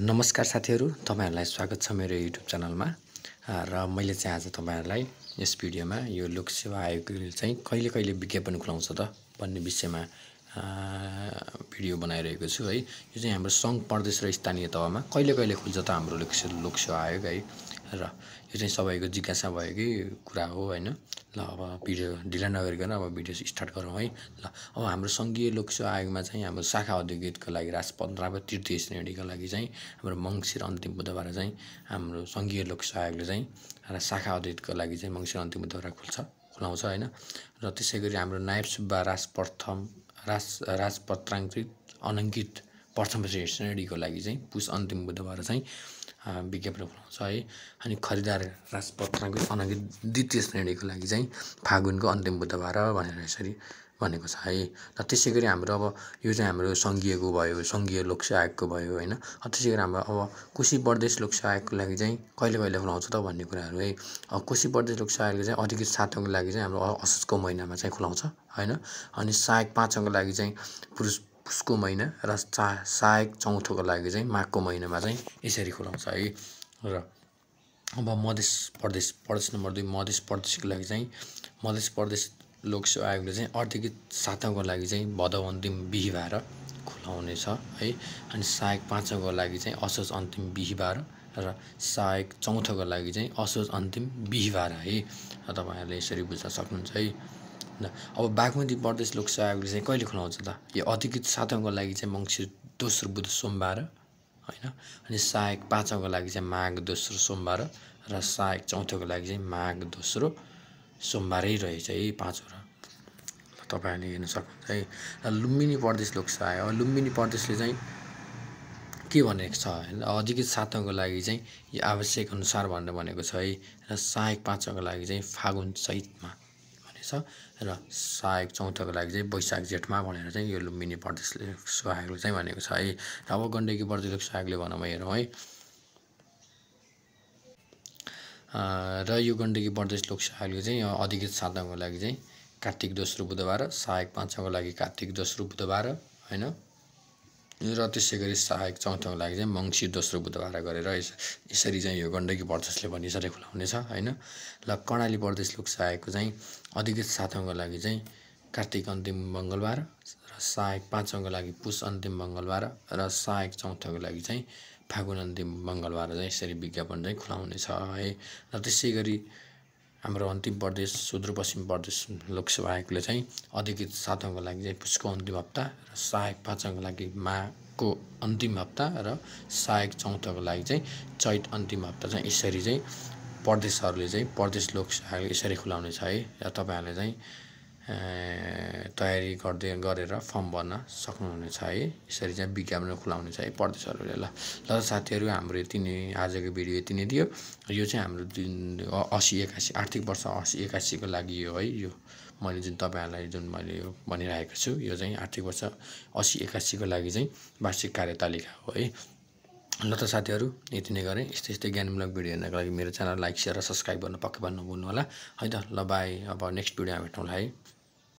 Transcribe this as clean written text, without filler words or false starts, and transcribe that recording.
नमस्कार साथीहरु, तपाईहरुलाई स्वागत छ मेरो युट्युब च्यानलमा। र मैले चाहिँ आज तपाईहरुलाई यस भिडियोमा यो लोकसेवा आयोगले चाहिँ कहिले विज्ञापन खुलाउँछ त भन्ने विषयमा भिडियो बनाइरहेको छु है। यो चाहिँ हाम्रो संघ प्रदेश र स्थानीय तहमा कहिले खुल्छ त हाम्रो लोकसेवा आयोग है। र यो चाहिँ सबैको जिज्ञासा भएकै कुरा हो हैन। ल अब भिडियो ढिला नगरिकन अब भिडियो स्टार्ट गरौँ है। ल अब हाम्रो संघीय लोकसेवा आयोगमा चाहिँ हाम्रो शाखा अधिकृतको लागि राज 15 तृतीय श्रेणीको लागि चाहिँ हाम्रो मंसिर अन्तिम बुधबार चाहिँ हाम्रो संघीय लोकसेवा आयोगले चाहिँ शाखा अधिकृतको लागि चाहिँ मंसिर अन्तिम बुधबार खुलाउँछ हैन। र त्यसैगरी हाम्रो नायब सुब्बा राजपत्राङ्कित अनङ्कित प्रथम श्रेणीको लागि चाहिँ पुस अन्तिम बुधबार चाहिँ विज्ञापन खुलाउँछ है। अनि खरिदार राजपत्राङ्कित अनङ्कित द्वितीय श्रेणीको लागि चाहिँ फागुनको अन्तिम बुधबार भनेर यसरी भनेको छ है। र त्यसैगरी हाम्रो अब यो चाहिँ हाम्रो संघीयको भयो, संघीय लोकसेवा आयोगको भयो हैन। त्यसैगरी हाम्रो अब कोशी प्रदेश लोकसेवा आयोगको लागि चाहिँ कहिले खुलाउँछ त भन्ने कुराहरु है। अब कोशी प्रदेश लोकसेवा आयोगले चाहिँ अधिकृत सातौंको लागि चाहिँ हाम्रो असोजको महिनामा चाहिँ खुलाउँछ हैन। अनि सहायक पाँचौंको लागि चाहिँ पुसको महिना र सहायक चौथोको लागि चाहिँ माघको महिनामा चाहिँ यसरी खुलाउँछ है। र अब मधेस प्रदेश नम्बर 2 मधेस प्रदेशको लागि चाहिँ मधेस प्रदेश लोकसेवा आयोगले चाहिँ अधिकृत सातौंको लागि चाहिँ भदौ अन्तिम बिहीबार खुलाउने छ है। अनि सहायक पाँचौंको लागि चाहिँ असोज अन्तिम बिहीबार र सहायक चौथोको लागि चाहिँ असोज अन्तिम बिहीबार है। तपाईहरुले यसरी बुझ्न सक्नुहुन्छ है। अब बागमती प्रदेश लोकसेवा आयोगले चाहिँ कहिले खुलाउँछ त? यो अधिकृत सातौंको लागि चाहिँ मंसिर दोस्रो बुध सोमबार हैन। अनि सहायक पाँचौंको लागि चाहिँ माघ दोस्रो सोमबार र सहायक चौथोको लागि चाहिँ माघ दोस्रो सोमबारै रहेछ है पाँचवटा। तपाईहरुले हेर्न सक्नुहुन्छ है। र लुम्बिनी प्रदेश लोकसेवा आयोग लुम्बिनी प्रदेशले चाहिँ के भनेको छ हैन। अधिकृत सातौंको लागि चाहिँ यो आवश्यक अनुसार भनेर भनेको छ है। र सहायक पाँचौंको लागि चाहिँ फागुन चैतमा भनेछ र सहायक चौथोको लागि चाहिँ वैशाख जेठमा भनेर चाहिँ यो लुम्बिनी प्रदेश लोकसेवा आयोगले चाहिँ भनेको छ है। र अब गण्डकी प्रदेश लोकसेवा आयोगले भनौँ हेरौँ है। र यो गण्डकी प्रदेश लोकसेवा आयोगले चाहिँ अधिकृत सातौंको लागि चाहिँ कार्तिक दोस्रो बुधबार, सहायक पाँचौंको लागि कार्तिक दोस्रो बुधबार हैन। र त्यसैगरी सहायक चौथोको लागि चाहिँ मंसिर दोस्रो बुधबार गरेर यसरी चाहिँ यो गण्डकी प्रदेशले पनि यसरी खुलाउने छ हैन। ल कर्णाली प्रदेश लोकसेवा आयोगको चाहिँ अधिकृत सातौंको लागि चाहिँ कार्तिक अन्तिम मंगलबार र सहायक पाँचौंको लागि पुस अन्तिम मंगलबार र सहायक चौथोको लागि चाहिँ फागुन अन्तिम मंगलबार चाहिँ यसरी विज्ञापन चाहिँ खुलाउने छ है। र त्यसैगरी हाम्रो अन्तिम प्रदेश सुदूरपश्चिम प्रदेश लोकसेवा आयोगले चाहिँ अधिकृत सातौंको लागि चाहिँ पुसको अन्तिम हप्ता र सहायक पाँचौंको लागि माघको अन्तिम हप्ता र सहायक चौथोको लागि चाहिँ चैत अन्तिम हप्ता चाहिँ यसरी चाहिँ प्रदेशहरुले चाहिँ प्रदेश लोकसेवा आयोगले यसरी खुलाउने छ है। र तपाईहरुले चाहिँ तयारी गरेर फर्म भर्न सक्नुहुनेछ है। यसरी चाहिँ विज्ञापन खुलाउने छ है प्रदेशहरुले। ल साथीहरु हाम्रो यति नै आजको भिडियो यति नै थियो। यो चाहिँ हाम्रो 80-81 आर्थिक वर्ष 80-81 को लागि हो है। यो मैले जुन तपाईहरुलाई जुन मैले यो भनिरहेको छु यो चाहिँ आर्थिक वर्ष 80-81 को लागि चाहिँ वार्षिक कार्यतालिका हो है। ल त साथीहरु यति नै गरे। यस्तै ज्ञानमूलक भिडियो हेर्नको लागि मेरो च्यानल लाइक शेयर र सब्स्क्राइब गर्न पक्कै पनि नभुल्नु होला है त। ल बाइ। अब नेक्स्ट भिडियोमा भेटौँला है।